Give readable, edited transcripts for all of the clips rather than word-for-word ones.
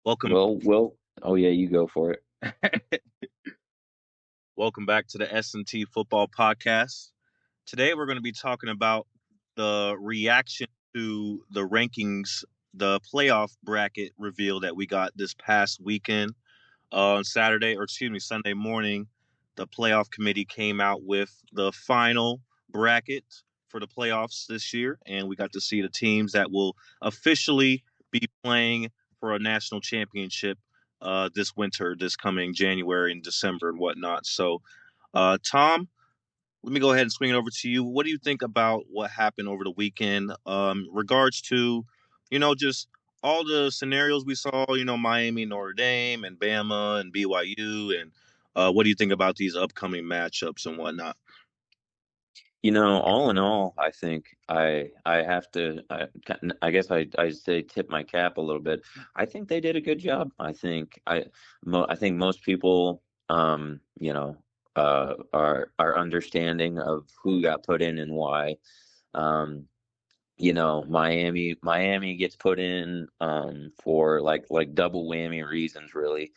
Welcome, Well, oh yeah, you go for it. welcome back to the S&T Football Podcast. Today we're going to be talking about the reaction to the rankings, the playoff bracket reveal that we got this past weekend on Saturday, or excuse me, Sunday morning. The playoff committee came out with the final bracket for the playoffs this year, and we got to see the teams that will officially be playing for a national championship this winter, this coming January and December and whatnot. So, Tom, let me go ahead and swing it over to you. What do you think about what happened over the weekend? Regards to, just all the scenarios we saw. Miami, Notre Dame, and Bama, and BYU, and what do you think about these upcoming matchups and whatnot? All in all, I think I have to I guess I say tip my cap a little bit. I think they did a good job. I think most people are understanding of who got put in and why. Um, Miami gets put in for like double whammy reasons, really.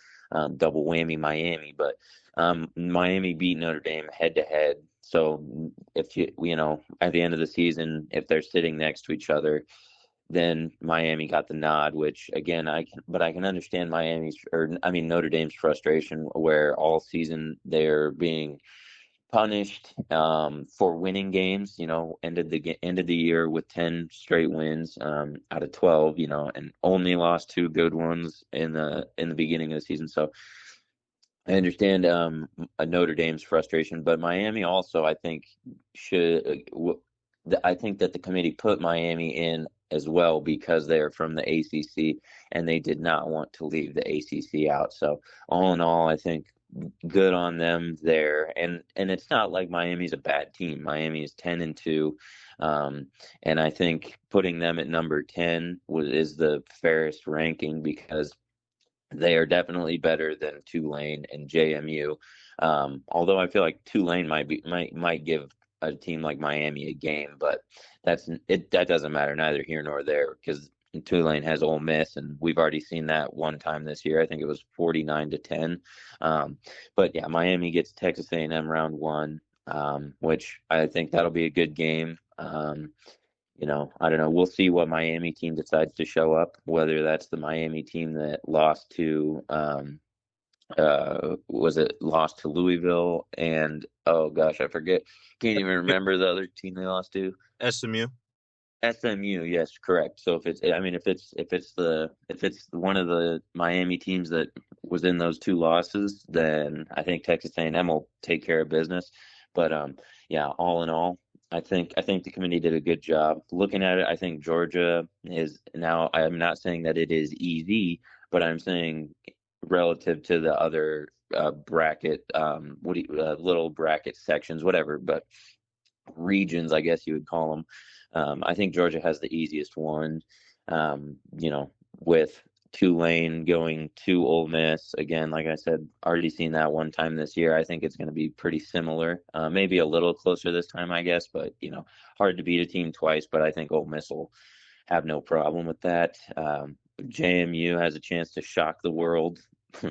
Double whammy Miami, but Miami beat Notre Dame head to head. So if at the end of the season, if they're sitting next to each other, then Miami got the nod, which again I can understand Notre Dame's frustration where all season they're being punished for winning games. Ended the year with 10 straight wins out of 12. And only lost two good ones in the beginning of the season. So I understand Notre Dame's frustration, but Miami also I think I think that the committee put Miami in as well because they're from the ACC and they did not want to leave the ACC out. So all in all, I think good on them there. And it's not like Miami's a bad team. Miami is 10-2. And I think putting them at number 10 is the fairest ranking because they are definitely better than Tulane and JMU. Although I feel like Tulane might give a team like Miami a game, but that doesn't matter neither here nor there because Tulane has Ole Miss, and we've already seen that one time this year. I think it was 49-10. But yeah, Miami gets Texas A&M round one, which I think that'll be a good game. I don't know. We'll see what Miami team decides to show up, whether that's the Miami team that lost to was it lost to Louisville and oh gosh, I forget. Can't even remember the other team they lost to. SMU. SMU, yes, correct. So if it's one of the Miami teams that was in those two losses, then I think Texas A&M will take care of business. But yeah, all in all, I think the committee did a good job. Looking at it, I think Georgia is now. I'm not saying that it is easy, but I'm saying relative to the other bracket, little bracket sections, whatever, but regions, I guess you would call them. I think Georgia has the easiest one. With Tulane going to Ole Miss again, like I said, already seen that one time this year. I think it's going to be pretty similar, maybe a little closer this time, I guess. But hard to beat a team twice. But I think Ole Miss will have no problem with that. JMU has a chance to shock the world.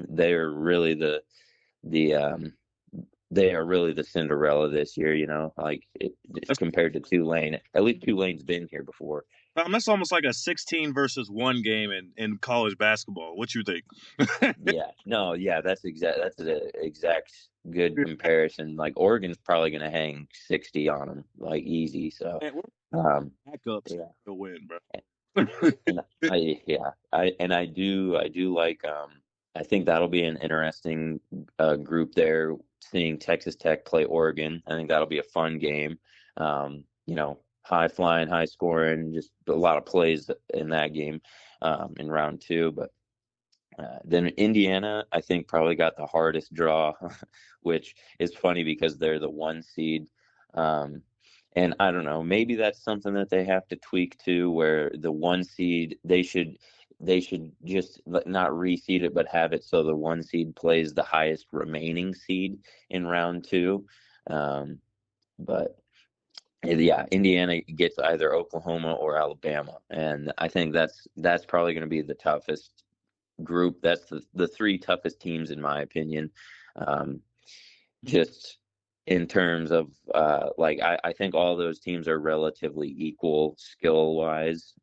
They're really the they are really the Cinderella this year, it's That's, compared to Tulane. At least Tulane's been here before. that's almost like a 16 versus 1 game in college basketball. What you think? Yeah, no, yeah, that's an exact good comparison. Like Oregon's probably going to hang 60 on them, like easy. So, Man, we're um, backups yeah, to win, bro. and I do like I think that'll be an interesting group there. Seeing Texas Tech play Oregon, I think that'll be a fun game. High flying, high scoring, just a lot of plays in that game in round two. But then Indiana, I think, probably got the hardest draw, which is funny because they're the one seed. Um, and I don't know, maybe that's something that they have to tweak to, where the one seed they should just not reseed it, but have it so the one seed plays the highest remaining seed in round two. Um, but yeah, Indiana gets either Oklahoma or Alabama, and I think that's probably going to be the toughest group. That's the three toughest teams in my opinion. Um, just in terms of like I think all those teams are relatively equal skill wise.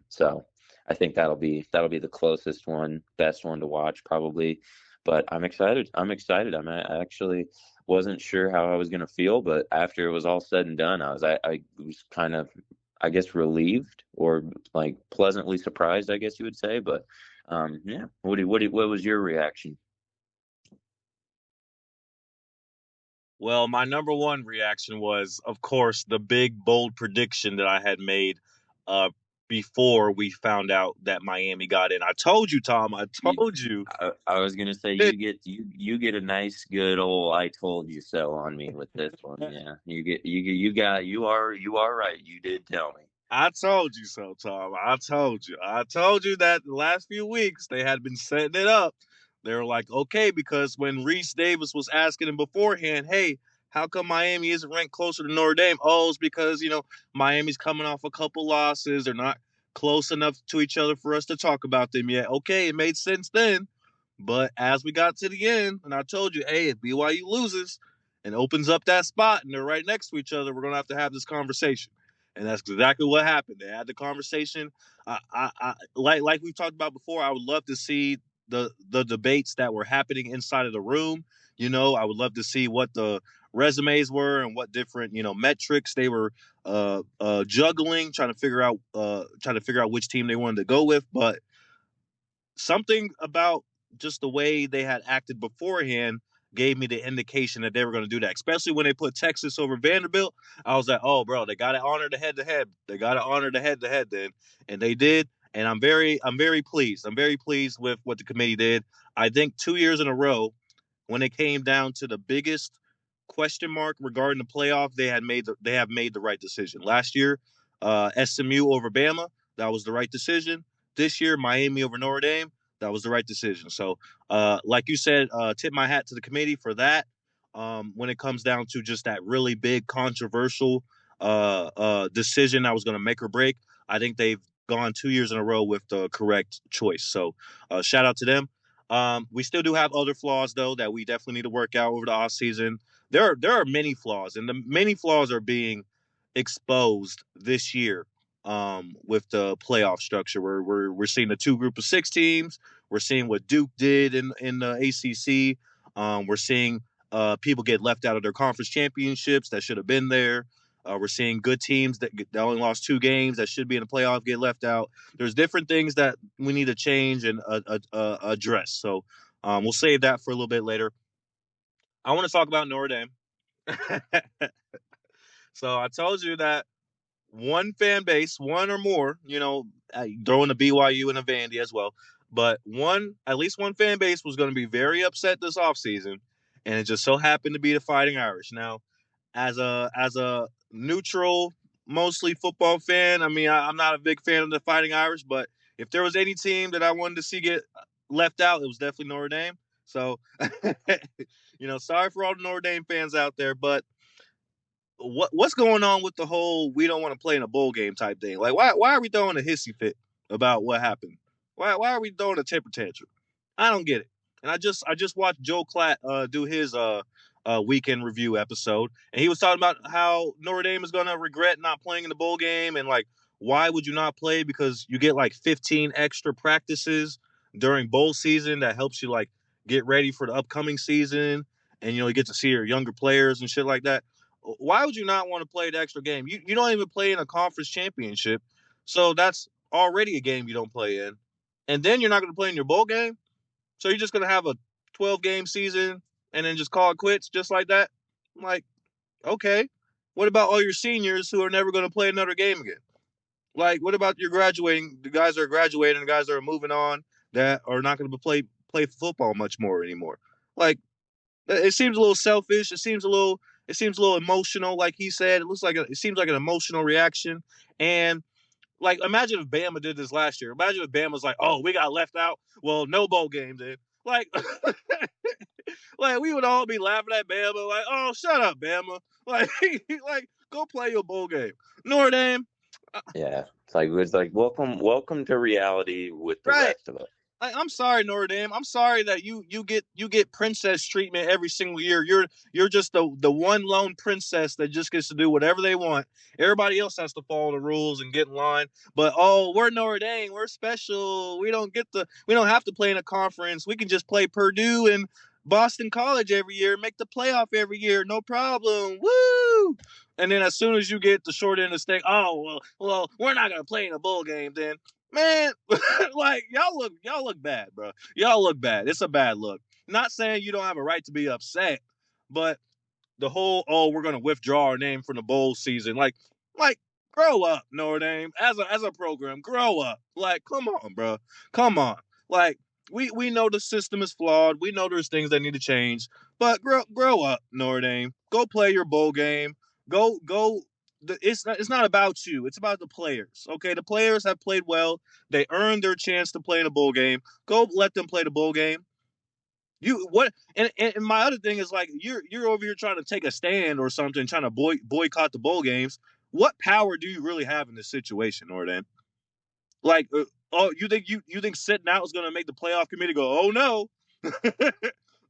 So I think that'll be the closest one, best one to watch probably. But I'm excited. I actually wasn't sure how I was gonna feel, but after it was all said and done, I was kind of, I guess, relieved or like pleasantly surprised, I guess you would say. But yeah, what was your reaction? Well, my number one reaction was, of course, the big bold prediction that I had made uh, before we found out that Miami got in. I told you, Tom. I You, told you. I was gonna say you get a nice good old "I told you so" on me with this one. Yeah, you are right. You did tell me. I told you so, Tom. I told you. I told you that the last few weeks they had been setting it up. They were like, okay, because when Reese Davis was asking him beforehand, hey, how come Miami isn't ranked closer to Notre Dame? Oh, it's because, Miami's coming off a couple losses. They're not close enough to each other for us to talk about them yet. Okay, it made sense then. But as we got to the end, and I told you, hey, if BYU loses and opens up that spot and they're right next to each other, we're going to have this conversation. And that's exactly what happened. They had the conversation. Like we talked about before, I would love to see the debates that were happening inside of the room. I would love to see what the resumes were and what different metrics they were juggling, trying to figure out which team they wanted to go with. But something about just the way they had acted beforehand gave me the indication that they were going to do that, especially when they put Texas over Vanderbilt. I was like, oh, bro, they got to honor the head to head. They got to honor the head to head then. And they did. And I'm very pleased. I'm very pleased with what the committee did. I think 2 years in a row, when it came down to the biggest question mark regarding the playoff, they have made the right decision. Last year, SMU over Bama, that was the right decision. This year, Miami over Notre Dame, that was the right decision. So, like you said, tip my hat to the committee for that. When it comes down to just that really big controversial decision that was going to make or break, I think they've gone 2 years in a row with the correct choice. So, shout out to them. We still do have other flaws though that we definitely need to work out over the off season. There are many flaws, and the many flaws are being exposed this year with the playoff structure. We're seeing the two group of six teams. We're seeing what Duke did in the ACC. We're seeing people get left out of their conference championships that should have been there. We're seeing good teams that only lost two games that should be in the playoff get left out. There's different things that we need to change and address. So we'll save that for a little bit later. I want to talk about Notre Dame. So I told you that one fan base, one or more, throwing the BYU and a Vandy as well, but at least one fan base was going to be very upset this offseason, and it just so happened to be the Fighting Irish. Now, as a neutral, mostly football fan, I mean, I'm not a big fan of the Fighting Irish, but if there was any team that I wanted to see get left out, it was definitely Notre Dame. So, sorry for all the Notre Dame fans out there, but what's going on with the whole we don't want to play in a bowl game type thing? Like, why are we throwing a hissy fit about what happened? Why are we throwing a temper tantrum? I don't get it. And I just watched Joe Klatt do his weekend review episode, and he was talking about how Notre Dame is going to regret not playing in the bowl game, and like, why would you not play? Because you get like 15 extra practices during bowl season that helps you like get ready for the upcoming season, and you get to see your younger players and shit like that. Why would you not want to play the extra game? You don't even play in a conference championship, so that's already a game you don't play in, and then you're not going to play in your bowl game. So you're just going to have a 12-game season and then just call it quits just like that? I'm like, okay. What about all your seniors who are never going to play another game again? Like, what about your graduating, the guys that are graduating, the guys that are moving on that are not going to play football much more anymore? Like, it seems a little selfish. It seems a little emotional, like he said. It seems like an emotional reaction. And like, imagine if Bama did this last year. Imagine if Bama was like, "Oh, we got left out. Well, no bowl game then." Like, like we would all be laughing at Bama, like, "Oh, shut up, Bama!" Like, like go play your bowl game. Notre Dame, Yeah, it's like welcome to reality with the right? rest of us. I'm sorry, Notre Dame. I'm sorry that you get princess treatment every single year. You're just the one lone princess that just gets to do whatever they want. Everybody else has to follow the rules and get in line. But oh, we're Notre Dame. We're special. We don't have to play in a conference. We can just play Purdue and Boston College every year, make the playoff every year, no problem. Woo! And then as soon as you get the short end of the stick, oh well, we're not gonna play in a bowl game then. Man, like y'all look bad, bro. Y'all look bad. It's a bad look. Not saying you don't have a right to be upset, but the whole we're gonna withdraw our name from the bowl season, like grow up, Notre Dame. As a program, grow up. Like, come on, bro. Come on. Like we know the system is flawed. We know there's things that need to change, but grow up, Notre Dame. Go play your bowl game. Go. It's not about you. It's about the players. Okay, the players have played well. They earned their chance to play in a bowl game. Go let them play the bowl game. You what? And my other thing is like you're over here trying to take a stand or something, trying to boycott the bowl games. What power do you really have in this situation, Norden? Like, oh, you think sitting out is going to make the playoff committee go, oh no,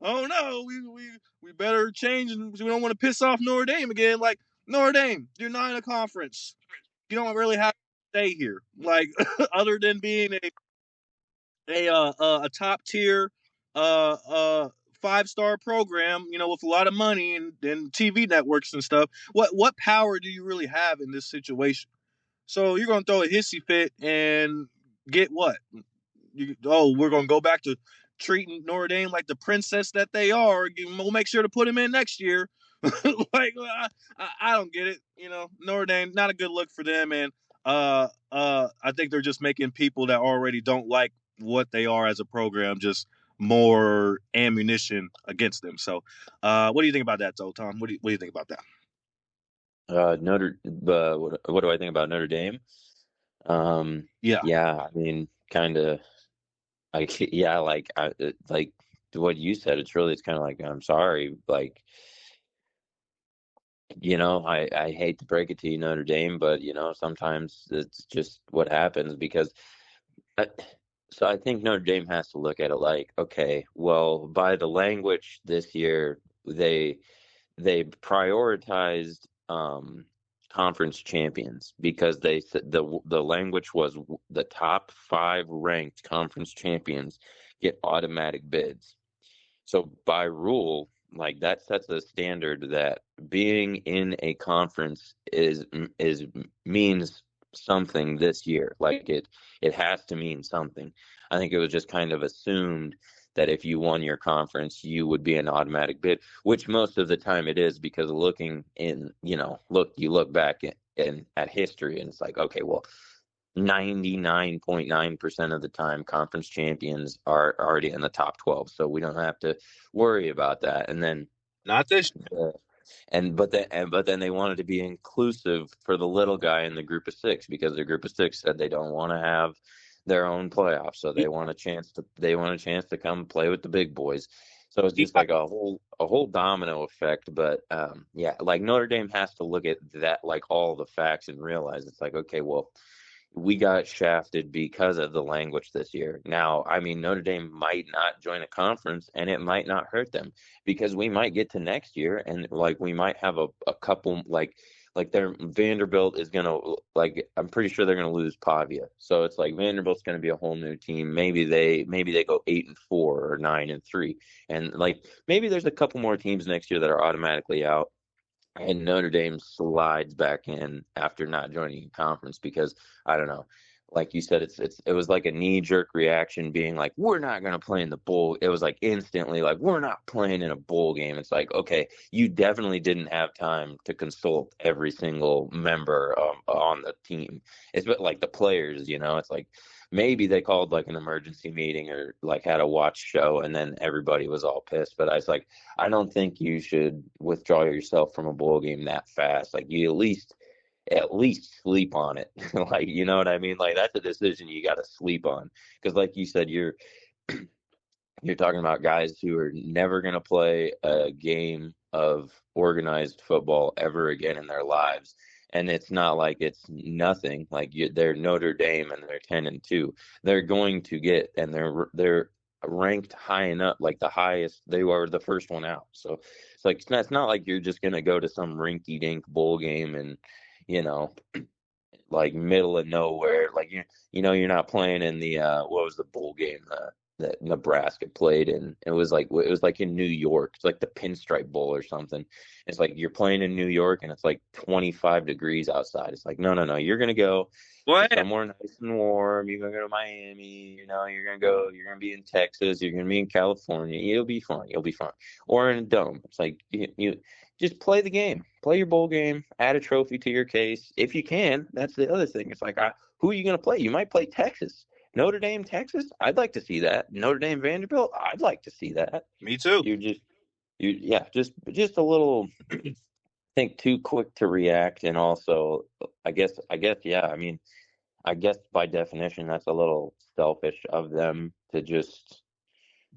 oh no, we better change, and we don't want to piss off Notre Dame again. Like Notre Dame, you're not in a conference. You don't really have to stay here. Like other than being a top tier uh uh 5-star program, with a lot of money and TV networks and stuff. What power do you really have in this situation? So you're gonna throw a hissy fit and get what? We're gonna go back to treating Notre Dame like the princess that they are. We'll make sure to put them in next year. Like I don't get it. Notre Dame, not a good look for them, and I think they're just making people that already don't like what they are as a program just more ammunition against them. So, what do you think about that, though, Tom? What do you think about that? What do I think about Notre Dame? Yeah, Yeah, I mean, kind of, like, yeah, like what you said. It's kind of like, I'm sorry, like, I hate to break it to you, Notre Dame, but sometimes it's just what happens because. I, so I think Notre Dame has to look at it like, okay, well, by the language this year, they prioritized conference champions because they said the language was the top 5 ranked conference champions get automatic bids. So by rule, like that sets a standard that being in a conference is means something this year. Like it has to mean something. I think it was just kind of assumed that if you won your conference, you would be an automatic bid, which most of the time it is because looking in, you look back at history and it's like, okay, well, 99.9% of the time conference champions are already in the top 12, so we don't have to worry about that. And then not this. uh, but then they wanted to be inclusive for the little guy in the group of 6 because the group of 6 said they don't want to have their own playoffs, so they want a chance to come play with the big boys. So it's just Yeah, like a whole domino effect. But yeah, like Notre Dame has to look at that, like all the facts, and realize it's like, okay, well, we got shafted because of the language this year. Now, I mean, Notre Dame might not join a conference and it might not hurt them because we might get to next year and like we might have a couple like their Vanderbilt is gonna, like, I'm pretty sure they're gonna lose Pavia. So it's like Vanderbilt's gonna be a whole new team. Maybe they go 8-4 or 9-3. And like maybe there's a couple more teams next year that are automatically out and Notre Dame slides back in after not joining a conference because I don't know, like you said, it was like a knee jerk reaction, being like, we're not gonna play in the bowl. It was like instantly like, we're not playing in a bowl game. It's like, okay, you definitely didn't have time to consult every single member on the team. It's like the players, it's like maybe they called like an emergency meeting or like had a watch show and then everybody was all pissed. But I was like, I don't think you should withdraw yourself from a bowl game that fast. Like you at least sleep on it. Like, you know what I mean? Like that's a decision you got to sleep on because like you said, you're talking about guys who are never going to play a game of organized football ever again in their lives. and it's not like it's nothing. Like they're Notre Dame and they're 10-2. They're going to get, and they're ranked high enough, like the highest. They were the first one out. So it's not like you're just gonna go to some rinky dink bowl game and you know like middle of nowhere. Like you're not playing in the what was the bowl game that Nebraska played in? It was like in New York. It's like the Pinstripe Bowl or something. It's like you're playing in New York and it's like 25 degrees outside. It's like no. You're gonna go to What? somewhere nice and warm. You're gonna go to Miami. You're gonna be in Texas. You're gonna be in California. You'll be fine. You'll be fine. Or in a dome. It's like you just play the game, play your bowl game, add a trophy to your case if you can. That's the other thing. It's like, who are you going to play? You might play Texas, Notre Dame, Texas. I'd like to see that. Notre Dame, Vanderbilt. I'd like to see that. Me too. Yeah, just a little. Think too quick to react, and also, I guess, yeah. I mean, I guess by definition, that's a little selfish of them to just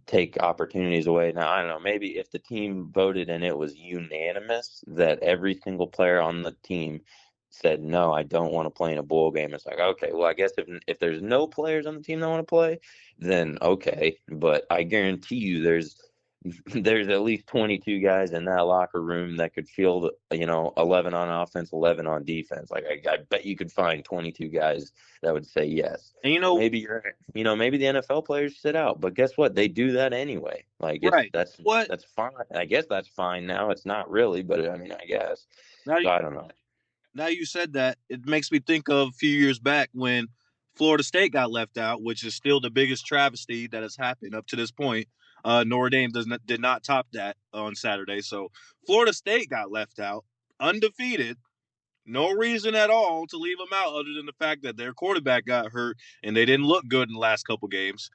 take opportunities away. Now, I don't know, maybe if the team voted and it was unanimous that every single player on the team said, no, I don't want to play in a bowl game. It's like, okay, well, I guess if there's no players on the team that want to play, then okay. But I guarantee you there's at least 22 guys in that locker room that could field, 11 on offense, 11 on defense. Like I bet you could find 22 guys that would say yes. And Maybe the NFL players sit out, but guess what? They do that anyway. Like right. What that's fine. I guess that's fine now. It's not really, but I mean, I guess. now? So I don't know. Now you said that, it makes me think of a few years back when Florida State got left out, which is still the biggest travesty that has happened up to this point. Notre Dame did not top that on Saturday, so Florida State got left out, undefeated. No reason at all to leave them out other than the fact that their quarterback got hurt and they didn't look good in the last couple games.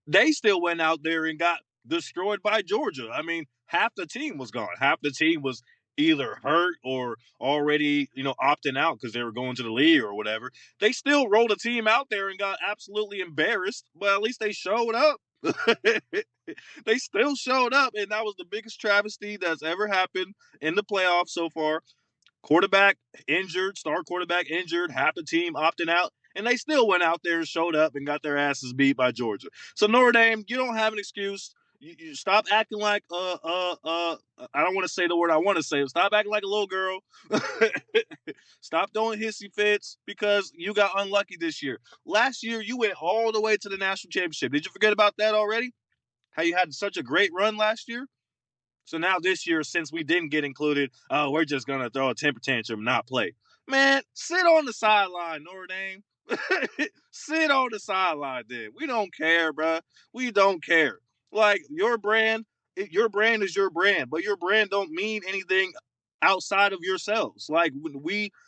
They still went out there and got destroyed by Georgia. I mean, half the team was gone. Half the team was either hurt or already, opting out because they were going to the league or whatever. They still rolled a team out there and got absolutely embarrassed, but at least they showed up. They still showed up, and that was the biggest travesty that's ever happened in the playoffs so far. Quarterback injured, star quarterback injured, half the team opting out, and they still went out there and showed up and got their asses beat by Georgia. So Notre Dame, you don't have an excuse. You stop acting like I don't want to say the word I want to say. Stop acting like a little girl. Stop doing hissy fits because you got unlucky this year. Last year you went all the way to the national championship. Did you forget about that already? How you had such a great run last year? So now this year, since we didn't get included, we're just going to throw a temper tantrum and not play. Man, sit on the sideline, Notre Dame. Sit on the sideline then. We don't care, bro. We don't care. Like your brand is your brand, but your brand don't mean anything outside of yourselves. Like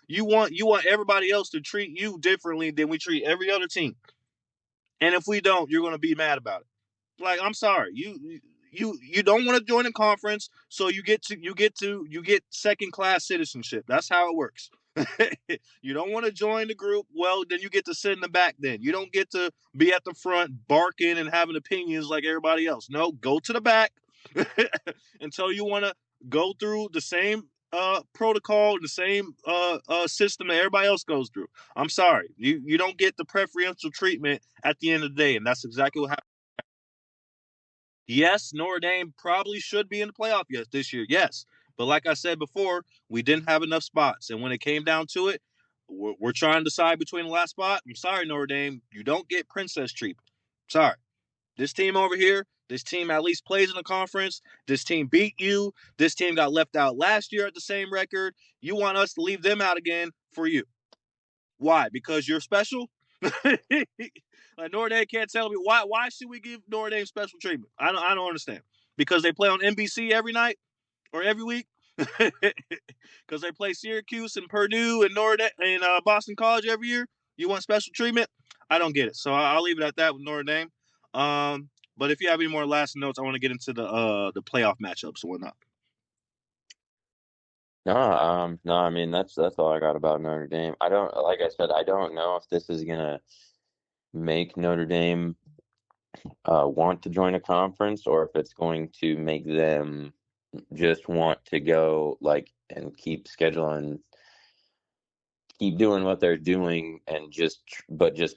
you want everybody else to treat you differently than we treat every other team. And if we don't, you're going to be mad about it. Like, I'm sorry, you don't want to join a conference, so you get second class citizenship. That's how it works. You don't want to join the group, well, then you get to sit in the back. Then you don't get to be at the front barking and having opinions like everybody else. No, go to the back until you want to go through the same protocol, the same system that everybody else goes through. I'm sorry, you don't get the preferential treatment at the end of the day, and that's exactly what happened. Yes, Notre Dame probably should be in the playoff this year. Yes, but like I said before, we didn't have enough spots, and when it came down to it, we're trying to decide between the last spot. I'm sorry, Notre Dame, you don't get princess treatment. Sorry, this team over here, this team at least plays in the conference. This team beat you. This team got left out last year at the same record. You want us to leave them out again for you? Why? Because you're special? Like Notre Dame can't tell me why. Why should we give Notre Dame special treatment? I don't understand. Because they play on NBC every night or every week. Because they play Syracuse and Purdue and Notre Dame and Boston College every year. You want special treatment? I don't get it. So I'll leave it at that with Notre Dame. But if you have any more last notes, I want to get into the playoff matchups and whatnot. No, I mean that's all I got about Notre Dame. I don't, like I said, I don't know if this is gonna make Notre Dame want to join a conference or if it's going to make them just want to go like and keep scheduling keep doing what they're doing and just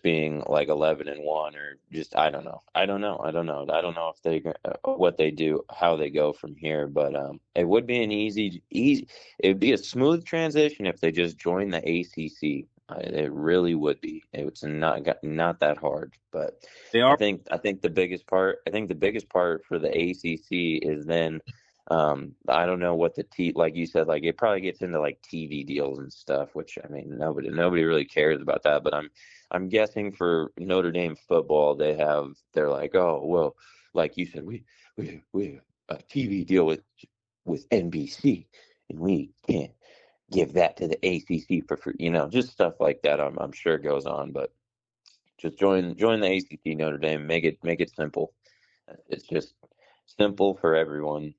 being like 11-1, or just I don't know if they what they do, how they go from here, but it would be an easy it would be a smooth transition if they just join the ACC. It really would be. It's not that hard, but They are. I think the biggest part for the ACC is then I don't know what like you said, like it probably gets into like TV deals and stuff, which I mean nobody really cares about that. But I'm guessing for Notre Dame football, they're like, oh well, like you said, we a TV deal with NBC, and we can't give that to the ACC for free, just stuff like that. I'm sure goes on, but just join the ACC, Notre Dame, make it simple. It's just simple for everyone.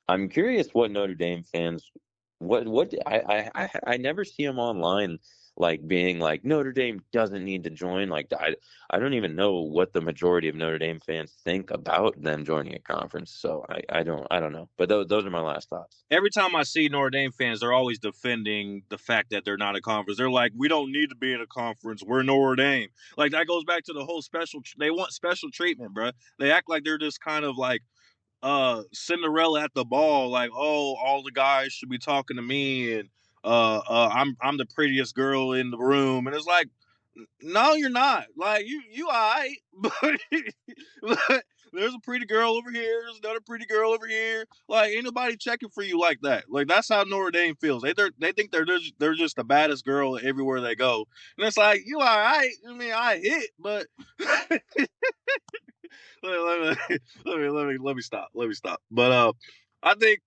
I'm curious what Notre Dame fans, what I never see them online like being like Notre Dame doesn't need to join. Like I don't even know what the majority of Notre Dame fans think about them joining a conference. So I don't know. But those are my last thoughts. Every time I see Notre Dame fans, they're always defending the fact that they're not a conference. They're like, we don't need to be in a conference. We're Notre Dame. Like, that goes back to the whole they want special treatment, bro. They act like they're just kind of like Cinderella at the ball, like, oh, all the guys should be talking to me, and I'm the prettiest girl in the room, and it's like, no, you're not. Like, you all right, but there's a pretty girl over here. There's another pretty girl over here. Like, ain't nobody checking for you like that. Like, that's how Notre Dame feels. They think they're just the baddest girl everywhere they go, and it's like, you all right. I mean, I hit, but let me stop. Let me stop. But I think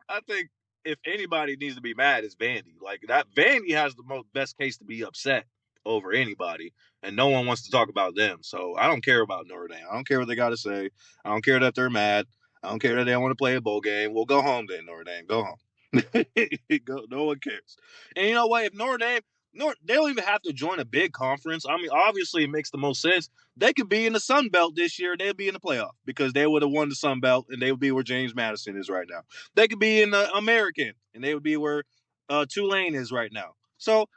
if anybody needs to be mad, it's Vandy. Like, that Vandy has the best case to be upset over anybody, and no one wants to talk about them. So I don't care about Notre Dame. I don't care what they got to say. I don't care that they're mad. I don't care that they don't want to play a bowl game. Well, go home then, Notre Dame. Go home. No one cares. And you know what? If Notre Dame, they don't even have to join a big conference. I mean, obviously, it makes the most sense. They could be in the Sun Belt this year. They'd be in the playoff because they would have won the Sun Belt, and they would be where James Madison is right now. They could be in the American, and they would be where Tulane is right now. So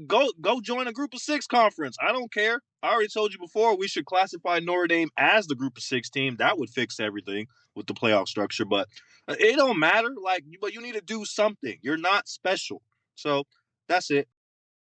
go join a Group of Six conference. I don't care. I already told you before we should classify Notre Dame as the Group of Six team. That would fix everything with the playoff structure. But it don't matter. Like, but you need to do something. You're not special. So that's it.